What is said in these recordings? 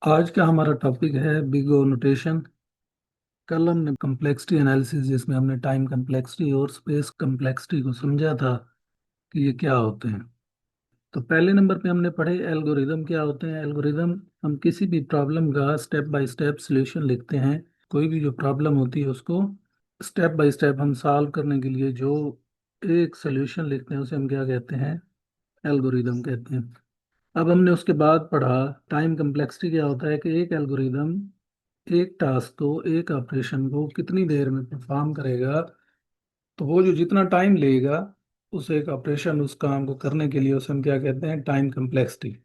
आज का हमारा टॉपिक है बिग ओ नोटेशन। कल हमने कम्प्लेक्सिटी एनालिसिस जिसमें हमने टाइम कम्प्लेक्सिटी और स्पेस कम्प्लेक्सिटी को समझा था कि ये क्या होते हैं। तो पहले नंबर पे हमने पढ़े एल्गोरिदम क्या होते हैं। एल्गोरिदम हम किसी भी प्रॉब्लम का स्टेप बाय स्टेप सॉल्यूशन लिखते हैं। कोई भी जो प्रॉब्लम होती है उसको स्टेप बाय स्टेप हम सॉल्व करने के लिए जो एक सॉल्यूशन लिखते हैं उसे हम क्या कहते हैं, एल्गोरिदम कहते हैं। अब हमने उसके बाद पढ़ा टाइम कम्प्लेक्सिटी क्या होता है कि एक एल्गोरिदम एक टास्क को, एक ऑपरेशन को कितनी देर में परफॉर्म करेगा। तो वो जो जितना टाइम लेगा उस एक ऑपरेशन, उस काम को करने के लिए, उसे हम क्या कहते हैं, टाइम कम्प्लेक्सिटी।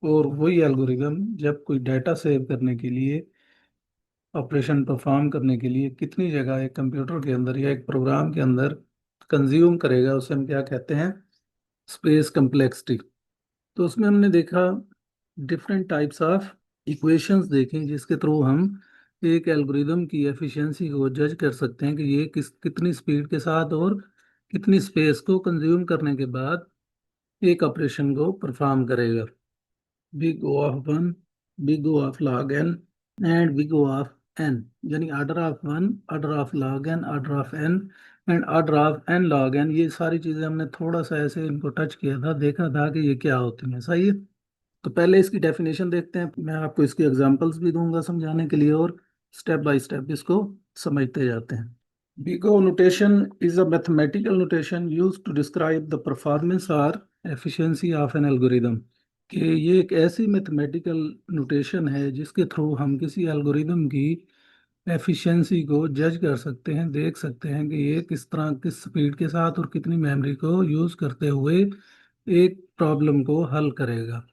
और वही एल्गोरिदम जब कोई डाटा सेव करने के लिए, ऑपरेशन परफॉर्म करने के लिए कितनी जगह एक कंप्यूटर के अंदर या एक प्रोग्राम के अंदर कंज्यूम करेगा, उसे हम क्या कहते हैं, स्पेस कम्प्लेक्सिटी। तो उसमें हमने देखा डिफरेंट टाइप्स ऑफ इक्वेशंस देखें जिसके थ्रू हम एक एल्गोरिदम की एफिशिएंसी को जज कर सकते हैं कि ये कितनी स्पीड के साथ और कितनी स्पेस को कंज्यूम करने के बाद एक ऑपरेशन को परफॉर्म करेगा। Big O of one, big O of log n and big O of n, यानी order of one, order of log n, order of n and order of n log n. ये सारी चीज़ें हमने थोड़ा सा ऐसे इनको टच किया था, देखा था कि ये क्या होती हैं। सही है। तो पहले इसकी डेफिनेशन देखते हैं, मैं आपको इसके एग्जांपल्स भी दूंगा समझाने के लिए, और स्टेप बाय स्टेप इसको समझते जाते हैं। Bigo notation is a mathematical notation used to describe the performance or efficiency of an algorithm। कि ये एक ऐसी मैथमेटिकल नोटेशन है जिसके थ्रू हम किसी एल्गोरिदम की एफिशिएंसी को जज कर सकते हैं, देख सकते हैं कि ये किस तरह, किस स्पीड के साथ और कितनी मेमोरी को यूज करते हुए एक प्रॉब्लम को हल करेगा।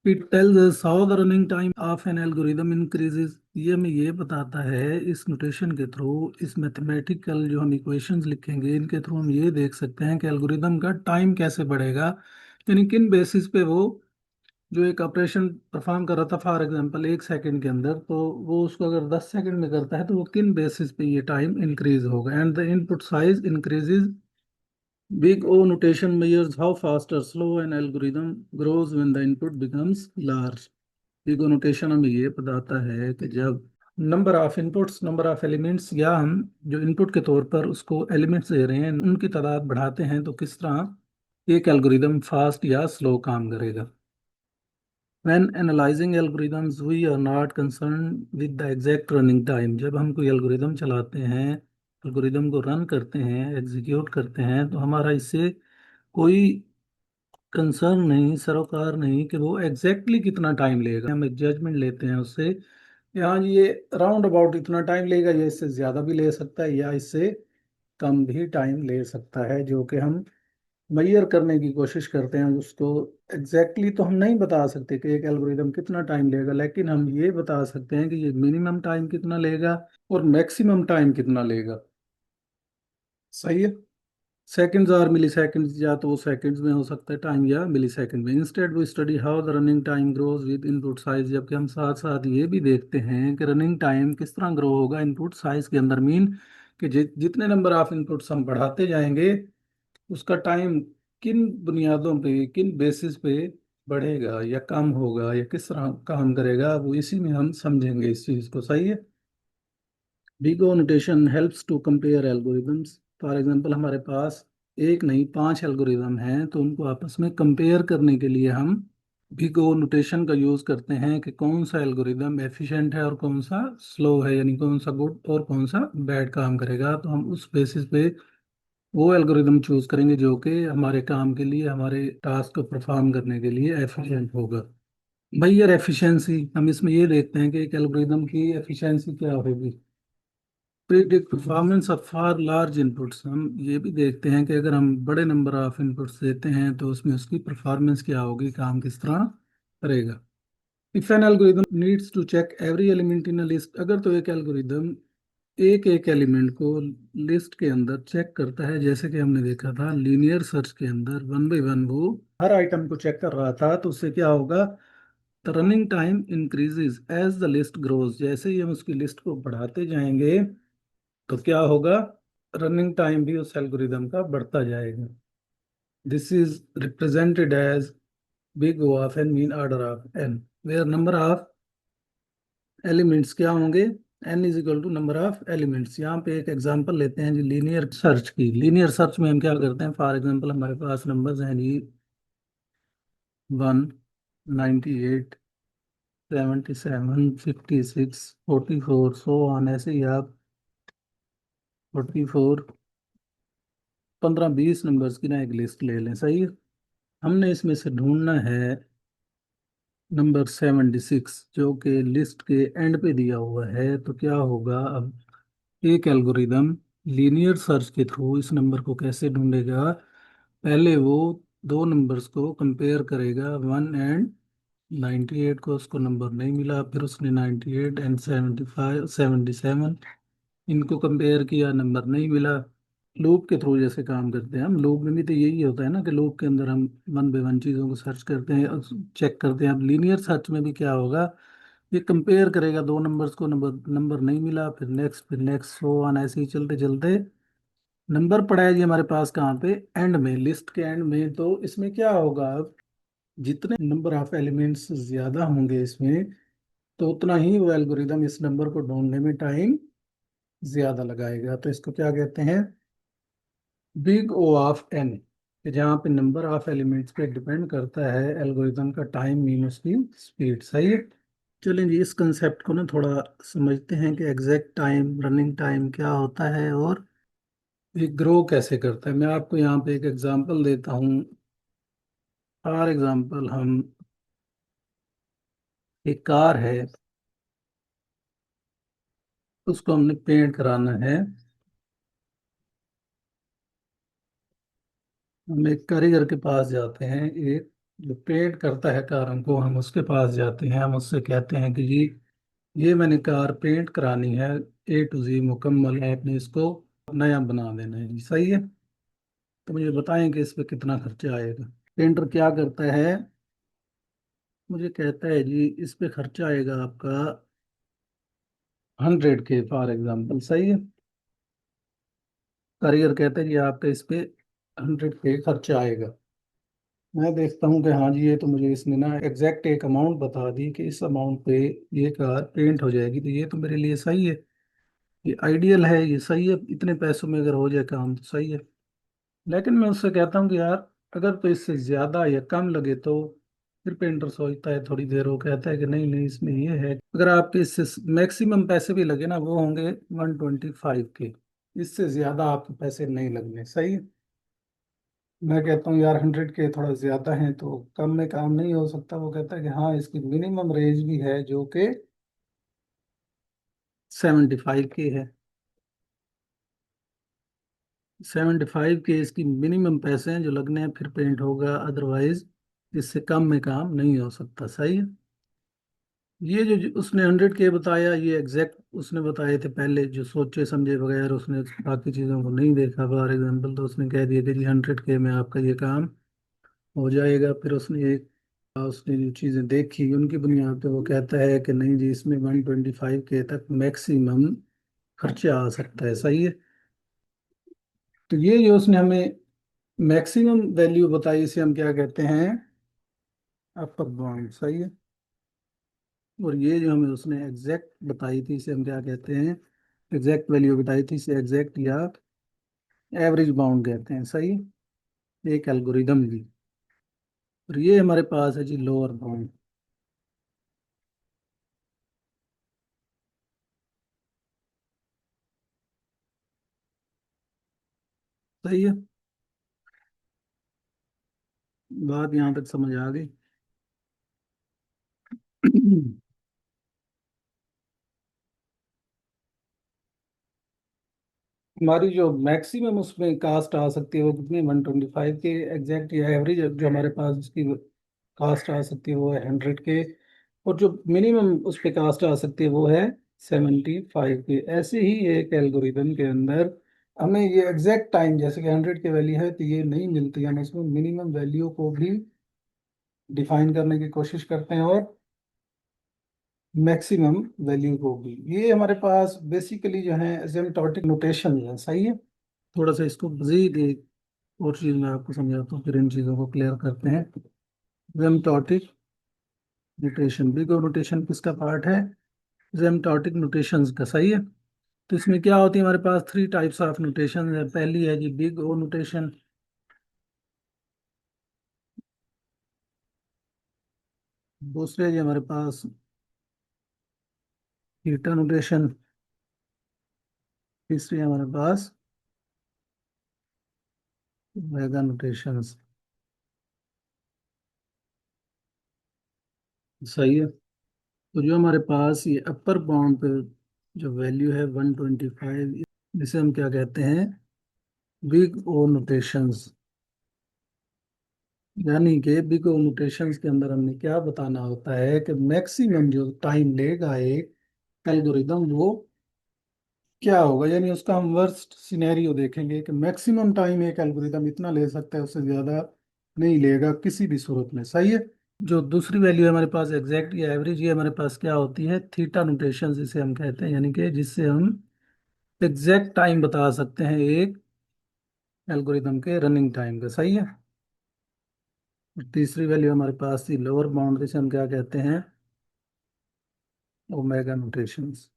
It tells us how the running time of an algorithm increases। ये हमें ये बताता है इस नोटेशन के थ्रू, इस मैथमेटिकल जो हम इक्वेशंस लिखेंगे इनके थ्रू हम ये देख सकते हैं कि एल्गोरिदम का टाइम कैसे बढ़ेगा, यानी किन बेसिस पे वो जो एक ऑपरेशन परफॉर्म कर रहा था फॉर एग्जांपल 1 सेकंड के अंदर, तो वो उसको अगर 10 सेकंड में करता है तो वो किन बेसिस पे ये टाइम इंक्रीज होगा। And the input size increases. Big O notation measures how fast or slow an algorithm grows when the input becomes large। Big O notation हमें ये बताता है कि जब number of inputs, number of elements, या हम जो इनपुट के तौर पर उसको एलिमेंट्स दे रहे हैं उनकी तादाद बढ़ाते हैं तो किस तरह एक एल्गोरिदम फास्ट या स्लो काम करेगा। When analyzing algorithms, we are not concerned with the exact running time। जब हम कोई एल्गोरिदम चलाते हैं, एल्गोरिदम को रन करते हैं, एग्जीक्यूट करते हैं, तो हमारा इससे कोई कंसर्न नहीं, सरोकार नहीं कि वो एग्जैक्टली कितना टाइम लेगा। हम एक जजमेंट लेते हैं उससे, यहाँ ये राउंड अबाउट इतना टाइम लेगा, या इससे ज़्यादा भी ले सकता है या इससे कम भी टाइम ले सकता है, जो कि हम मैयर करने की कोशिश करते हैं उसको। एग्जैक्टली तो हम नहीं बता सकते कि एक एल्गोरिदम कितना टाइम लेगा, लेकिन हम ये बता सकते हैं कि ये मिनिमम टाइम कितना लेगा और मैक्सिमम टाइम कितना लेगा। सही है। सेकंड्स और मिली सेकंड्स, या तो वो सेकंड्स में हो सकता है टाइम या मिली सेकंड में। Instead we study how the running time grows with input size. जबकि हम साथ साथ ये भी देखते हैं कि रनिंग टाइम किस तरह ग्रो होगा इनपुट साइज के अंदर। मीन कि जितने नंबर ऑफ इनपुट्स हम बढ़ाते जाएंगे उसका टाइम किन बुनियादों पे, किन बेसिस पे बढ़ेगा या कम होगा या किस तरह काम करेगा, वो इसी में हम समझेंगे इस चीज़ को। सही है। Big O notation helps to compare algorithms. For example हमारे पास एक नहीं 5 एल्गोरिदम हैं, तो उनको आपस में कंपेयर करने के लिए हम बिगो नोटेशन का यूज़ करते हैं कि कौन सा एल्गोरिदम एफिशिएंट है और कौन सा स्लो है, यानी कौन सा गुड और कौन सा बैड काम करेगा। तो हम उस बेसिस पे वो एल्गोरिदम चूज करेंगे जो कि हमारे काम के लिए, हमारे टास्क को परफॉर्म करने के लिए एफिशिएंट होगा। भाई यार एफिशिएंसी, हम इसमें ये देखते हैं कि एक एल्गोरिदम की एफिशिएंसी क्या होगी। Predict performance of far large inputs, हम ये भी देखते हैं कि अगर हम बड़े नंबर ऑफ इनपुट्स देते हैं तो उसमें उसकी परफॉर्मेंस क्या होगी, काम किस तरह करेगा। If an algorithm needs to check every element in a list, अगर तो एक एल्गोरिदम एक एक एलिमेंट को लिस्ट के अंदर चेक करता है, जैसे कि हमने देखा था लीनियर सर्च के अंदर वन बाय वन वो हर आइटम को चेक कर रहा था, तो उससे क्या होगा, the running time increases as the list grows. जैसे ही हम उसकी लिस्ट को बढ़ाते जाएंगे तो क्या होगा, रनिंग टाइम भी उस एल्गोरिदम का बढ़ता जाएगा। This is represented as big O of n mean order of n, where number of elements क्या होंगे, n is equal to number of elements. यहाँ पे एक एग्जांपल लेते हैं जी लीनियर सर्च की। लीनियर सर्च में हम क्या करते हैं, फॉर एग्जांपल हमारे पास नंबर्स हैं जी 1, 98, 77, 56, 44, सो ऑन, ऐसे ही आप 44, 15, 20 नंबर्स की ना एक लिस्ट ले लें, सही है। हमने इसमें से ढूंढना है नंबर 76, जो कि लिस्ट के एंड पे दिया हुआ है। तो क्या होगा अब, एक एल्गोरिदम लीनियर सर्च के थ्रू इस नंबर को कैसे ढूंढेगा, पहले वो दो नंबर्स को कंपेयर करेगा, 1 एंड 98 को उसको नंबर नहीं मिला, फिर उसने 98 एंड 75, 77 इनको कंपेयर किया, नंबर नहीं मिला। लूप के थ्रू जैसे काम करते हैं हम, लूप में भी तो यही होता है ना कि लूप के अंदर हम वन बाय वन चीज़ों को सर्च करते हैं, चेक करते हैं। अब लीनियर सर्च में भी क्या होगा, ये कंपेयर करेगा दो नंबर्स को, नंबर नंबर नहीं मिला, फिर नेक्स्ट सो ऑन, ऐसे ही चलते चलते नंबर पड़ा है जी हमारे पास कहाँ पे, एंड में, लिस्ट के एंड में। तो इसमें क्या होगा, अब जितने नंबर ऑफ एलिमेंट्स ज्यादा होंगे इसमें, तो उतना ही वो एल्गोरिदम इस नंबर को ढूंढने में टाइम ज्यादा लगाएगा। तो इसको क्या कहते हैं, बिग ओ ऑफ एन, कि जहाँ पे नंबर ऑफ एलिमेंट्स पे डिपेंड करता है एल्गोरिदम का टाइम मीन उसकी स्पीड, सही है। चलें जी, इस कंसेप्ट को ना थोड़ा समझते हैं कि एग्जैक्ट टाइम, रनिंग टाइम क्या होता है और ये ग्रो कैसे करता है। मैं आपको यहाँ पे एक एग्जांपल देता हूँ। फॉर एग्जांपल हम, एक कार है, उसको हमने पेंट कराना है। हम एक कारीगर के पास जाते हैं, एक जो पेंट करता है कारों को, हम उसके पास जाते हैं, हम उससे कहते हैं कि जी ये मैंने कार पेंट करानी है, A to Z मुकम्मल है, अपने इसको नया बना देना है जी, सही है। तो मुझे बताएं कि इस पे कितना खर्चा आएगा। पेंटर क्या करता है, मुझे कहता है जी इस पे खर्चा आएगा आपका 100K फॉर एग्जाम्पल, सही है। कारीगर कहता है जी आपका इस पे 100K खर्चा आएगा। मैं देखता हूँ कि हाँ जी, ये तो मुझे इसने ना एग्जैक्ट एक अमाउंट बता दी कि इस अमाउंट पे ये कार पेंट हो जाएगी, तो ये तो मेरे लिए सही है, ये आइडियल है, ये सही है, इतने पैसों में अगर हो जाए काम तो सही है। लेकिन मैं उससे कहता हूँ कि यार अगर तो इससे ज़्यादा या कम लगे तो, फिर पेंटर सोचता है थोड़ी देर, वो कहता है कि नहीं नहीं, इसमें ये है, अगर आपके इससे मैक्सिमम पैसे भी लगे ना, वो होंगे 125K, इससे ज़्यादा आपके पैसे नहीं लगने, सही है। मैं कहता हूँ यार 100K थोड़ा ज़्यादा है, तो कम में काम नहीं हो सकता। वो कहता है कि हाँ, इसकी मिनिमम रेंज भी है जो कि 75K है। 75K इसकी मिनिमम पैसे हैं जो लगने हैं, फिर पेंट होगा, अदरवाइज इससे कम में काम नहीं हो सकता, सही है। ये जो जो उसने 100K बताया, ये एग्जैक्ट उसने बताए थे पहले, जो सोचे समझे बगैर उसने बाकी चीज़ों को नहीं देखा, फॉर एग्जाम्पल तो उसने कह दिया कि जी 100K में आपका ये काम हो जाएगा। फिर उसने जो चीज़ें देखी उनकी बुनियाद पे वो कहता है कि नहीं जी, इसमें 125K तक मैक्सिमम खर्चा आ सकता है, सही है। तो ये जो उसने हमें मैक्सिमम वैल्यू बताई, इसे हम क्या कहते हैं, अपर बाउंड, सही है। और ये जो हमें उसने एग्जैक्ट बताई थी, इसे हम क्या कहते हैं, एग्जैक्ट वैल्यू बताई थी, इसे एग्जैक्ट या एवरेज बाउंड कहते हैं, सही है। एक एल्गोरिदम भी। और ये हमारे पास है जी लोअर बाउंड, सही है। बात यहाँ तक समझ आ गई। हमारी जो मैक्सिमम उसमें कास्ट आ सकती है वो कितनी, 125 के एग्जैक्ट, या एवरेज जो हमारे पास उसकी कास्ट आ सकती है वो है 100 के, और जो मिनिमम उस पे कास्ट आ सकती है वो है 75 के। ऐसे ही एक एल्गोरिदम के अंदर हमें ये एग्जैक्ट टाइम, जैसे कि 100 की वैल्यू है तो ये नहीं मिलती, हम इसमें मिनिमम वैल्यू को भी डिफाइन करने की कोशिश करते हैं, और मैक्सिमम वैल्यू को भी। ये हमारे पास बेसिकली जो है एसिम्प्टोटिक नोटेशन है, सही है। थोड़ा सा इसको मजीद एक और चीज़ मैं आपको समझाता हूँ, फिर इन चीज़ों को क्लियर करते हैं। Asymptotic notation, big O notation किसका पार्ट है? एसिम्प्टोटिक नोटेशंस का, सही है। तो इसमें क्या होती है, हमारे पास थ्री टाइप्स ऑफ नोटेशन है। पहली है जी बिग ओ नोटेशन, दूसरे जी हमारे पास थीटा नोटेशन, तीसरी है हमारे पास मेगा नोटेशंस। सही है। तो जो हमारे पास ये अपर बाउंड पे जो वैल्यू है 125, जिसे हम क्या कहते हैं, बिग ओ नोटेशंस। यानी कि बिग ओ नोटेशंस के अंदर हमने क्या बताना होता है कि मैक्सिमम जो टाइम लेगा एक एल्गोरिदम, वो क्या होगा, यानी उसका हम वर्स्ट सिनेरियो देखेंगे कि मैक्सिमम टाइम एक एल्गोरिदम इतना ले सकता है, उससे ज्यादा नहीं लेगा किसी भी सूरत में। सही है। जो दूसरी वैल्यू है हमारे पास एग्जैक्ट या एवरेज, ये हमारे पास क्या होती है, थीटा नोटेशन जिसे हम कहते हैं, यानी कि जिससे हम एग्जैक्ट टाइम बता सकते हैं एक एल्गोरिदम के रनिंग टाइम का। सही है। और तीसरी वैल्यू हमारे पास थी लोअर बाउंड, जिसे हम क्या कहते हैं, ओमेगा नोटेशंस।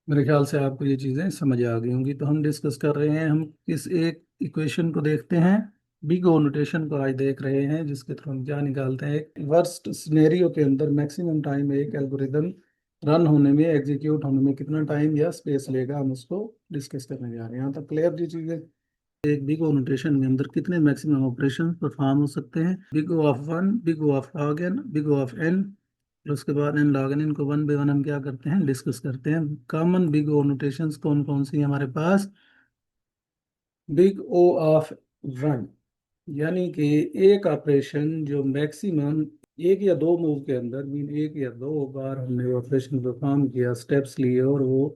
मेरे ख्याल से आपको ये चीज़ें समझ आ गई होंगी। तो हम डिस्कस कर रहे हैं, हम इस एक इक्वेशन को देखते हैं, बिग ओ नोटेशन को आज देख रहे हैं, जिसके थ्रू हम क्या निकालते हैं, एक वर्स्ट सिनेरियो के अंदर मैक्सिमम टाइम एक एल्गोरिदम रन होने में, एग्जीक्यूट होने में कितना टाइम या स्पेस लेगा, हम उसको डिस्कस करने जा रहे हैं। यहाँ तक क्लियर जी चीज़ें? एक बिग ओ नोटेशन के अंदर कितने मैक्सिमम ऑपरेशन परफॉर्म हो सकते हैं? Big O of one, big O of log n, big O of n, और उसके बाद एन लॉग एन। इनको वन बाय वन हम क्या करते हैं, डिस्कस करते हैं। कॉमन बिग ओ नोटेशंस कौन कौन सी हैं हमारे पास? बिग ओ ऑफ वन, यानी कि एक ऑपरेशन जो मैक्सिमम एक या दो मूव के अंदर, मीन एक या दो बार हमने ऑपरेशन परफॉर्म किया, स्टेप्स लिए, और वो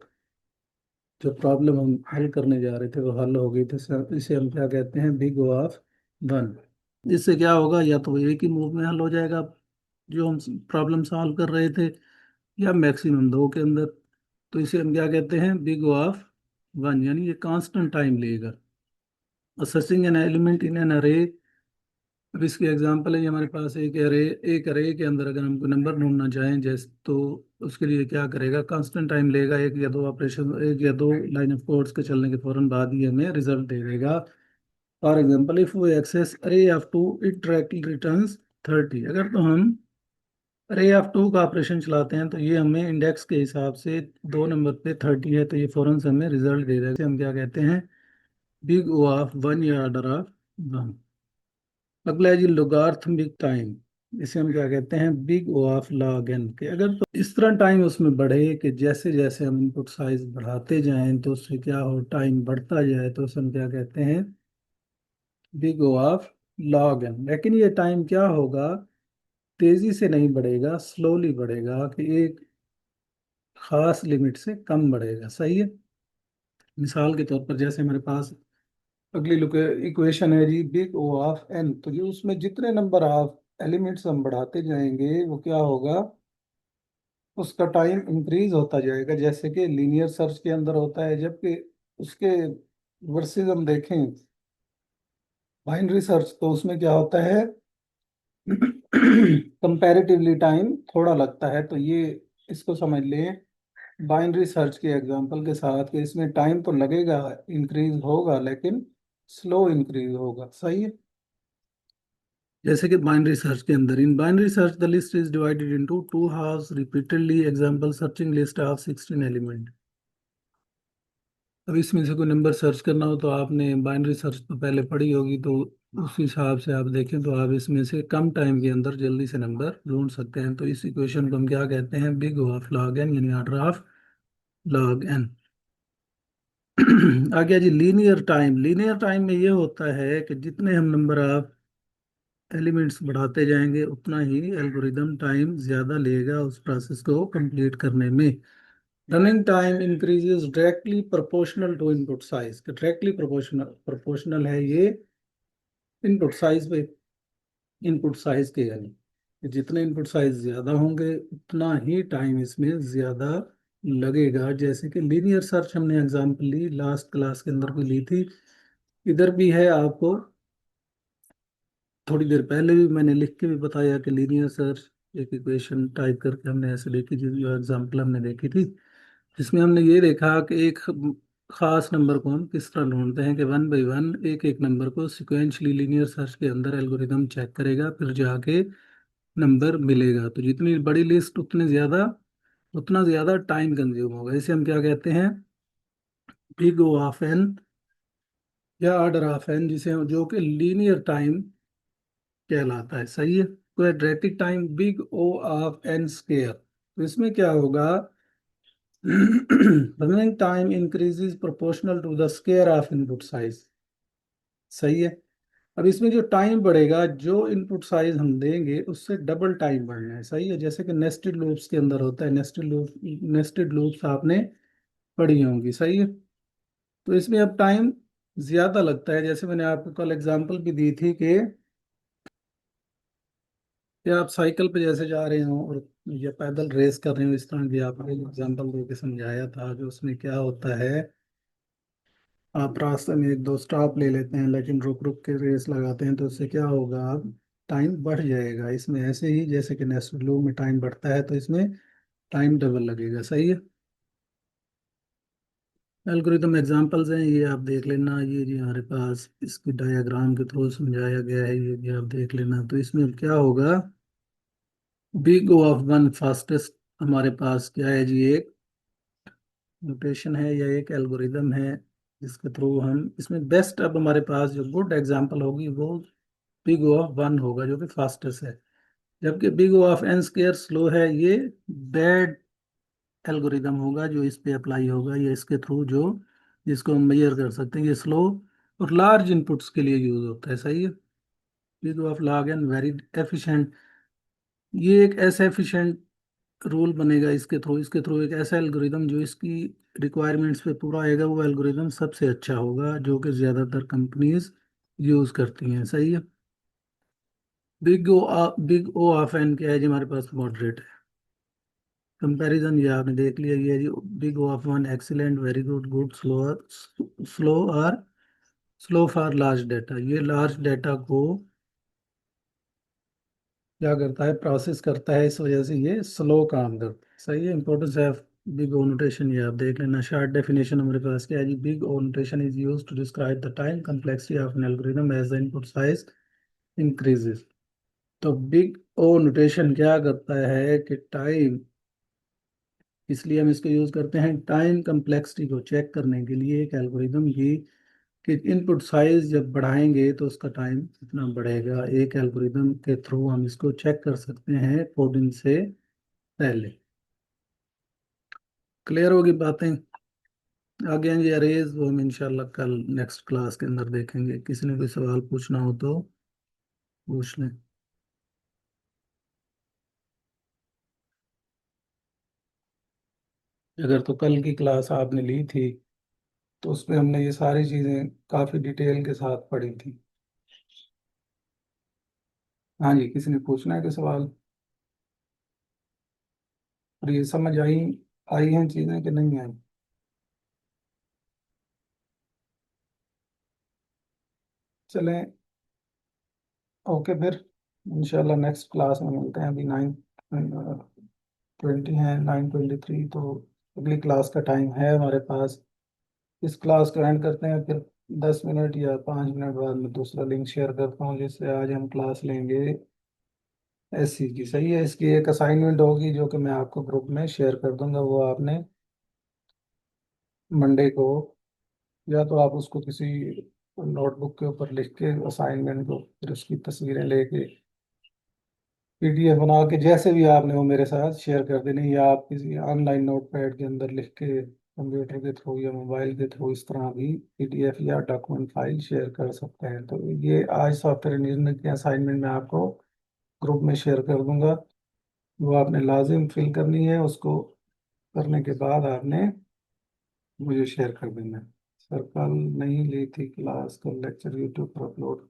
जो प्रॉब्लम हम हल करने जा रहे थे वो हल हो गई थी। इसे हम क्या कहते हैं, बिग ओ ऑफ वन। इससे क्या होगा, या तो एक ही मूव में हल हो जाएगा जो हम प्रॉब्लम सॉल्व कर रहे थे, या मैक्सिमम दो के अंदर। तो इसे हम क्या कहते हैं, बिग ओ ऑफ वन, यानी ये कांस्टेंट टाइम लेगा। Assessing an element in an अरे, अब इसकी एग्जांपल है, ये हमारे पास एक अरे के अंदर अगर हमको नंबर ढूंढना चाहें जैसे, तो उसके लिए क्या करेगा, कांस्टेंट टाइम लेगा, एक या दो ऑपरेशन, एक या दो लाइन ऑफ कोड्स के चलने के फौरन बाद ही हमें रिजल्ट दे देगा। फॉर एग्जाम्पल, इफ वो access array of two, it directly returns 30। अगर तो हम अरे ऑफ टू का ऑपरेशन चलाते हैं, तो ये हमें इंडेक्स के हिसाब से दो नंबर पे 30 है, तो ये फौरन से हमें रिजल्ट दे देगा। इसे हम क्या कहते हैं, बिग ओ ऑफ वन या ऑर्डर ऑफ वन। अगला है जी लोगार्थमिक टाइम, इसे हम क्या कहते हैं, big O of log n के। अगर तो इस तरह टाइम उसमें बढ़े कि जैसे जैसे हम इनपुट साइज बढ़ाते जाएं तो उससे क्या हो, टाइम बढ़ता जाए, तो उसे हम क्या कहते हैं, big O of log n. लेकिन ये टाइम क्या होगा, तेजी से नहीं बढ़ेगा, स्लोली बढ़ेगा, कि एक खास लिमिट से कम बढ़ेगा। सही है। मिसाल के तौर पर जैसे हमारे पास अगली इक्वेशन है जी बिग ओ ऑफ एन, तो ये उसमें जितने नंबर ऑफ एलिमेंट्स हम बढ़ाते जाएंगे वो क्या होगा, उसका टाइम इंक्रीज होता जाएगा, जैसे कि लीनियर सर्च के अंदर होता है। जबकि उसके वर्सेस हम देखें बाइनरी सर्च, तो उसमें क्या होता है, कंपैरेटिवली टाइम थोड़ा लगता है। तो ये इसको समझ लें बाइनरी सर्च के एग्जांपल के साथ, कि इसमें टाइम तो लगेगा, इंक्रीज होगा, लेकिन स्लो इंक्रीज होगा। सही है। जैसे कि बाइनरी सर्च के अंदर, in binary search the list is divided into two halves repeatedly, example searching list of 16 element. अब इसमें से कोई नंबर सर्च करना हो तो आपने बाइनरी सर्च तो पहले पढ़ी होगी, तो उस हिसाब से आप देखें तो आप इसमें से कम टाइम के अंदर जल्दी से नंबर ढूंढ सकते हैं। तो इस इक्वेशन को हम क्या कहते हैं, big O of log n, यानी ऑर्डर ऑफ लॉग एन। आ गया जी लीनियर टाइम। लीनियर टाइम में ये होता है कि जितने हम नंबर ऑफ एलिमेंट्स बढ़ाते जाएंगे, उतना ही एल्गोरिदम टाइम ज़्यादा लेगा उस प्रोसेस को कंप्लीट करने में। Running time increases directly proportional to input size, directly proportional proportional है ये इनपुट साइज पे, इनपुट साइज के, यानी कि जितने इनपुट साइज ज़्यादा होंगे उतना ही टाइम इसमें ज़्यादा लगेगा। जैसे कि लीनियर सर्च हमने एग्जांपल ली, लास्ट क्लास के अंदर भी ली थी, इधर भी है आपको थोड़ी देर पहले भी मैंने लिख के भी बताया कि लीनियर सर्च एक इक्वेशन टाइप करके हमने ऐसे देखी थी, जो एग्जांपल हमने देखी थी, जिसमें हमने ये देखा कि एक खास नंबर को हम किस तरह ढूंढते हैं कि वन बाई वन एक एक नंबर को सिक्वेंशली लीनियर सर्च के अंदर एल्गोरिदम चेक करेगा, फिर जाके नंबर मिलेगा। तो जितनी बड़ी लिस्ट उतना ज़्यादा टाइम कंज्यूम होगा। इसे हम क्या कहते हैं, बिग ओ ऑफ एन या ऑर्डर ऑफ एन, जिसे जो कि लीनियर टाइम कहलाता है। सही है। Quadratic time big O of n square, तो इसमें क्या होगा, running time increases proportional to the square of input size. सही है। अब इसमें जो टाइम बढ़ेगा, जो इनपुट साइज हम देंगे उससे डबल टाइम बढ़ना है। सही है। जैसे कि नेस्टेड लूप्स के अंदर होता है, नेस्टेड लूप्स आपने पढ़ी होंगी। सही है। तो इसमें अब टाइम ज्यादा लगता है। जैसे मैंने आपको कल एग्जांपल भी दी थी कि आप साइकिल पे जैसे जा रहे हो और या पैदल रेस कर रहे हो, इस तरह की आपको एग्जांपल दे के समझाया था। जो उसमें क्या होता है, आप रास्ते में एक दो स्टॉप ले लेते हैं, लेकिन रुक रुक के रेस लगाते हैं, तो उससे क्या होगा, आप टाइम बढ़ जाएगा। इसमें ऐसे ही जैसे कि नेस्टेड लूप में टाइम बढ़ता है, तो इसमें टाइम डबल लगेगा। सही है। एल्गोरिदम एग्जांपल्स हैं, ये आप देख लेना। ये जी हमारे पास इसकी डायग्राम के थ्रू समझाया गया है, ये भी आप देख लेना। तो इसमें अब क्या होगा, big O of one fastest हमारे पास क्या है जी, एक नोटेशन है या एक एल्गोरिदम है, जिसके थ्रू हम इसमें बेस्ट, अब हमारे पास जो गुड एग्जांपल होगी वो बिग ओ ऑफ वन होगा, जो कि फास्टेस्ट है। जबकि big O of n square slow है, ये बैड एल्गोरिदम होगा जो इस पे अप्लाई होगा, या इसके थ्रू जो जिसको हम मेजर कर सकते हैं। ये स्लो और लार्ज इनपुट्स के लिए यूज होता है। सही है। Big of log n very efficient, ये एक ऐसा एफिशिएंट रूल बनेगा इसके थ्रू एक ऐसा एल्गोरिदम जो इसकी रिक्वायरमेंट्स पे पूरा आएगा, वो एल्गोरिदम सबसे अच्छा होगा, जो कि ज़्यादातर कंपनीज यूज़ करती हैं। सही है। बिग ओ ऑफ एन क्या है जी, हमारे पास मॉडरेट है। कंपैरिजन ये आपने देख लिया, ये जी big O of one excellent, very good, good, slow, slow और स्लो फॉर लार्ज डाटा। ये लार्ज डाटा को क्या करता है, प्रोसेस करता है, इस वजह से ये स्लो काम करता है। सही है। Importance of big O notation ये आप देख लेना। शॉर्ट डेफिनेशन हमारे पास क्या है जी, big O notation is use to describe the time complexity of an algorithm as the input size increases. तो बिग ओ नोटेशन क्या करता है कि टाइम, इसलिए हम इसको यूज करते हैं टाइम कम्प्लेक्सिटी को चेक करने के लिए एक एल्गोरिदम की, कि इनपुट साइज जब बढ़ाएंगे तो उसका टाइम कितना बढ़ेगा। एक एल्गोरिदम के थ्रू हम इसको चेक कर सकते हैं कोडिंग से पहले। क्लियर होगी बातें। आगे हैं जी अरेज, वो हम इंशाल्लाह कल नेक्स्ट क्लास के अंदर देखेंगे। किसी ने कोई सवाल पूछना हो तो पूछ लें। अगर तो कल की क्लास आपने ली थी, तो उसमें हमने ये सारी चीज़ें काफ़ी डिटेल के साथ पढ़ी थी। हाँ जी, किसी ने पूछना है कोई सवाल। और ये समझ आई आई हैं चीज़ें कि नहीं आई। चलें, ओके फिर इंशाल्लाह नेक्स्ट क्लास में मिलते हैं। अभी 9:20 है, 9:23, तो अगली क्लास का टाइम है हमारे पास। इस क्लास को एंड करते हैं, फिर 10 मिनट या 5 मिनट बाद में दूसरा लिंक शेयर करता हूँ, जिससे आज हम क्लास लेंगे एससी की। सही है। इसकी एक असाइनमेंट होगी जो कि मैं आपको ग्रुप में शेयर कर दूंगा, वो आपने मंडे को, या तो आप उसको किसी नोटबुक के ऊपर लिख के असाइनमेंट को, फिर उसकी तस्वीरें लेके पीडीएफ बना के, जैसे भी आपने वो मेरे साथ शेयर कर देनी, या आप किसी ऑनलाइन नोटपैड के अंदर लिख के कंप्यूटर के थ्रू या मोबाइल के थ्रू इस तरह भी पीडीएफ या डॉक्यूमेंट फाइल शेयर कर सकते हैं। तो ये आज सॉफ्टवेयर इंजीनियरिंग की असाइनमेंट मैं आपको ग्रुप में शेयर कर दूंगा, वो आपने लाजिम फिल करनी है। उसको करने के बाद आपने मुझे शेयर कर देना है। सर कल नहीं ली थी क्लास, कल लेक्चर यूट्यूब पर अपलोड